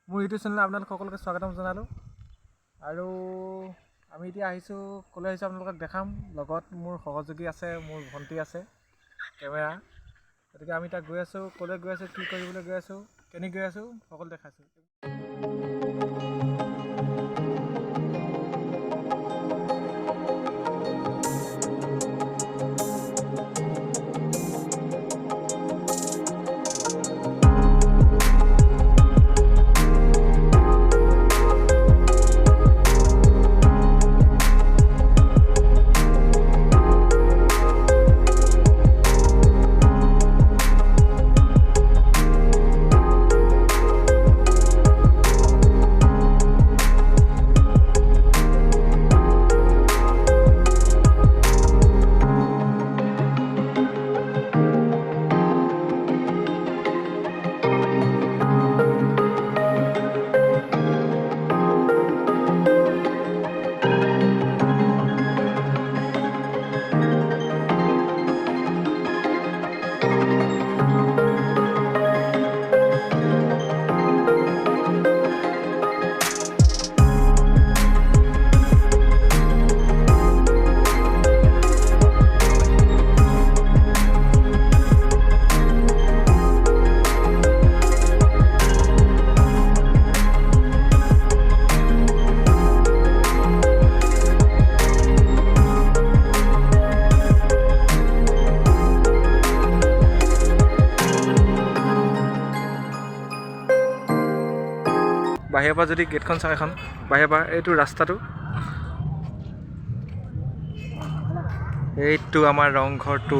মোৰ ইউটিউব চেনেলত আপোনালোক সকলোকে স্বাগতম জনালোঁ। আৰু আমি এতিয়া আহিছোঁ, ক'লৈ আহিছোঁ আপোনালোকক দেখাম। লগত মোৰ সহযোগী আছে, মোৰ ভণ্টি আছে কেমেৰা। গতিকে আমি তাত গৈ আছোঁ, ক'লৈ গৈ আছোঁ, কি কৰিবলৈ গৈ আছোঁ, কেনি গৈ আছোঁ, সকলো দেখাইছোঁ। বাহিৰৰ পৰা যদি গেটখন চাওঁ, এখন বাহিৰৰ পৰা এইটো ৰাস্তাটো, এইটো আমাৰ ৰংঘৰটো।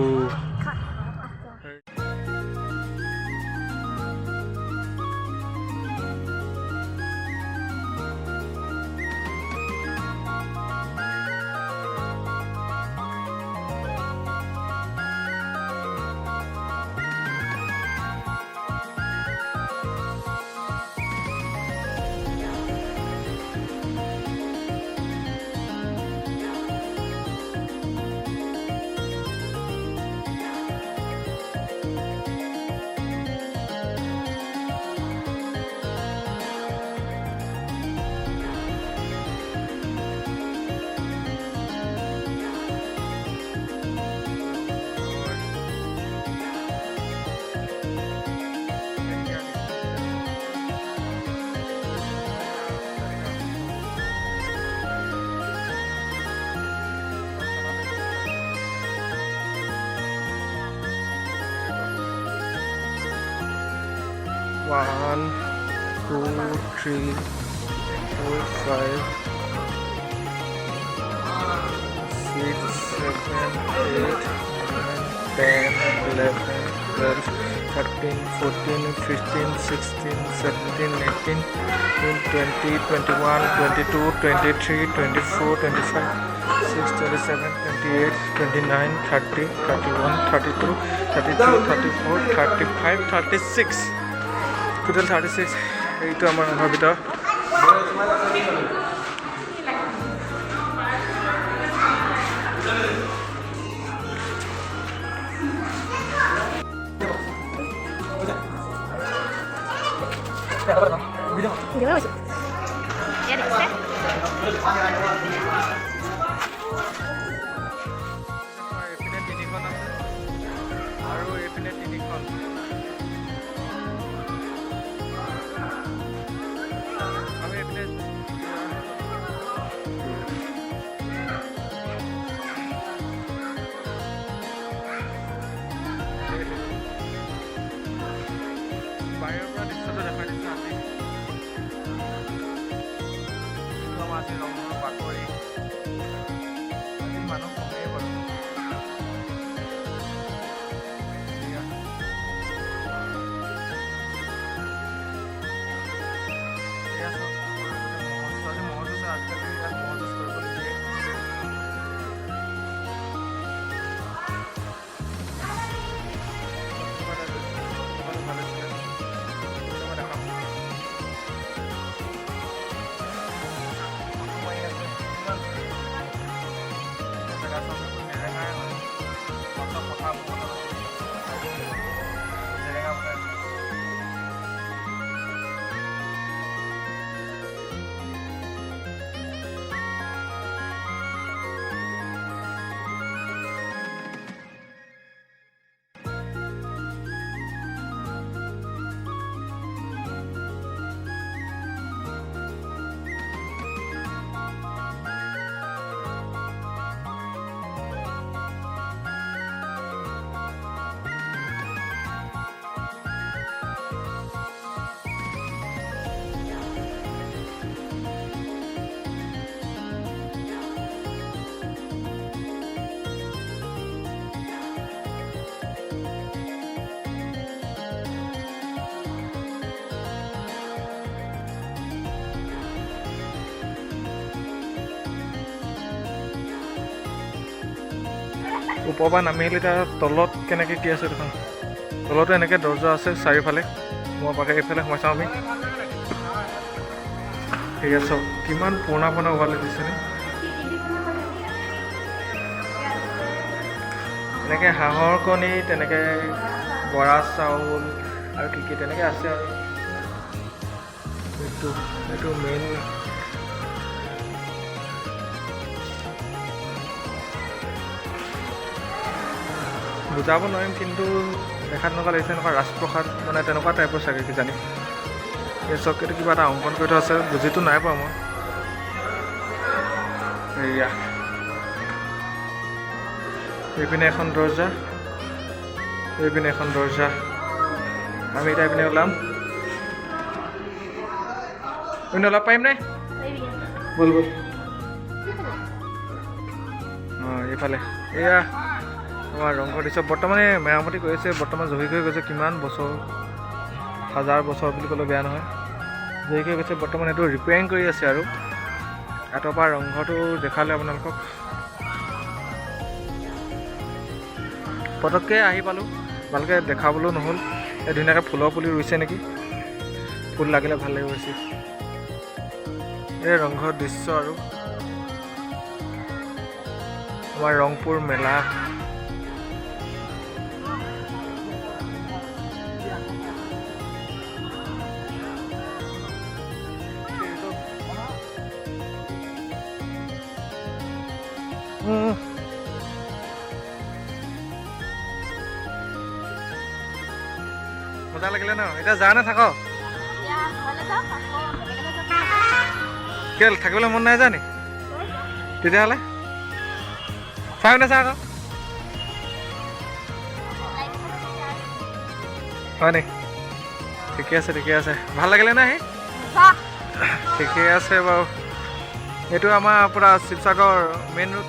One, two, three, four, five, 6, 7, 8, 9, 10, 11, 12, 13, 14, 15, 16, 17, 18, 20, 21, 22, 23, 24, 25, 26, 27, 28, 29, 30, 31, 32, 33, 34, 35, 36. Total 36. এইটো আমাৰ ৰংঘৰৰ ভিতৰত। এইপিনে তিনিখন আছে আৰু এইপিনে তিনিখন। আমি এইপিনে বাহিৰৰ পৰা দৃশ্যটো দেখাই দিছোঁ। আজি ৰংঘৰ বাকৰি, আজি মানুহ কমেই বাৰু। আজিকালি ইয়াত মহজুজ কৰিব নিদিয়ে। ভাল আছিলে, দেখাম। ওপৰৰ পৰা নামি আহিলে তাৰ তলত কেনেকৈ কি আছে দেখোন। তলতো এনেকৈ দৰ্জা আছে চাৰিওফালে। মই পাকে এইফালে সোমাই চাওঁ আমি। ঠিক আছে, কিমান পুৰণা পুৰণা ৱাল দিছেনে। এনেকৈ হাঁহৰ কণী, তেনেকৈ বৰা চাউল আৰু কি তেনেকৈ আছে আৰু এইটো মেইন। বুজাব নোৱাৰিম, কিন্তু দেখাত এনেকুৱা লাগিছে এনেকুৱা ৰাজপ্ৰসাদ মানে তেনেকুৱা টাইপৰ চাগে কিজানি। এই চব এইটো কিবা এটা অংকন কৰি থোৱা আছে, বুজিতো নাই পোৱা মই। এয়া এইপিনে এখন দৰ্জা, এইপিনে এখন দৰ্জা। আমি এতিয়া এইপিনে ওলাম। এইপিনে ওলাব পাৰিম নে? বল বল। অঁ এইফালে এয়া আমাৰ ৰংঘৰ দৃশ্য। বৰ্তমানে মেৰামতি কৰি আছে, বৰ্তমান জহি হৈ গৈছে। কিমান বছৰ, 1000 বছৰ বুলি ক'লেও বেয়া নহয়। জহি হৈ গৈছে, বৰ্তমান এইটো ৰিপেয়াৰিং কৰি আছে আৰু। আঁতৰ পৰা ৰংঘৰটো দেখালে আপোনালোকক। পটককৈ আহি পালোঁ, ভালকৈ দেখাবলৈও নহ'ল। এই ধুনীয়াকৈ ফুলৰ পুলি ৰুইছে নেকি, ফুল লাগিলে ভাল লাগিব বেছি। এই ৰংঘৰ দৃশ্য আৰু আমাৰ ৰংপুৰ মেলা। মজা লাগিলে ন? এতিয়া যা নে থাক? কেলে থাকিবলৈ মন নাই যানি? তেতিয়াহ'লে চাওঁ নে চা আকৌ হয় নি? ঠিকে আছে ঠিকে আছে, ভাল লাগিলে নে আহি? ঠিকে আছে বাৰু। এইটো আমাৰ পূৰা শিৱসাগৰ মেইন ৰোড।